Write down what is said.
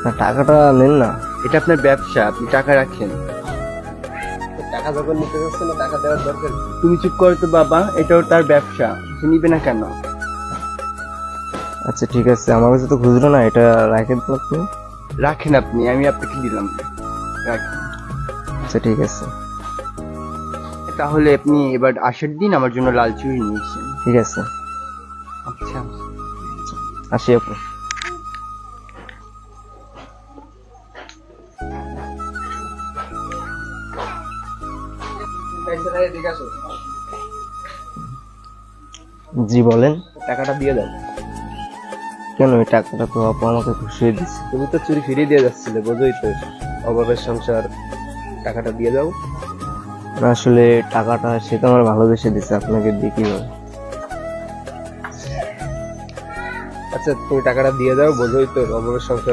না, টাকাটা নেন না। এটা আপনার ব্যবসা, আপনি টাকা রাখেন। টাকা যখন নিতে যাচ্ছে না, টাকা দেওয়ার দরকার কি? তুমি চুপ করো তো বাবা, এটাও তার ব্যবসা, সে নিবে না কেন? আচ্ছা ঠিক আছে, আমার কাছে তো খুচরো না, এটা রাখেন তো আপনি। রাখেন আপনি, আমি আপনাকে দিলাম, রাখেন। আচ্ছা ঠিক আছে। তাহলে আপনি এবার আসার দিন আমার জন্য লাল চুড়ি নিয়ে এসেছেন। ঠিক আছে, আচ্ছা। আসি আপু। জি বলেন। টাকাটা দিয়ে দাও। কেন, এই টাকাটা তো আপু আমাকে খুশিয়ে দিচ্ছে। তুমি তো চুরি ফিরিয়ে দিয়ে যাচ্ছিলে, বোঝোই তো, অভাবের সংসার, টাকাটা দিয়ে দাও। না, আসলে টাকাটা সে তো আমার ভালোবেসে দিচ্ছে, আপনাকে দিয়ে কি হবে? আচ্ছা তুমি টাকাটা দিয়ে দাও, বোঝোই তো অভাবের সংসার।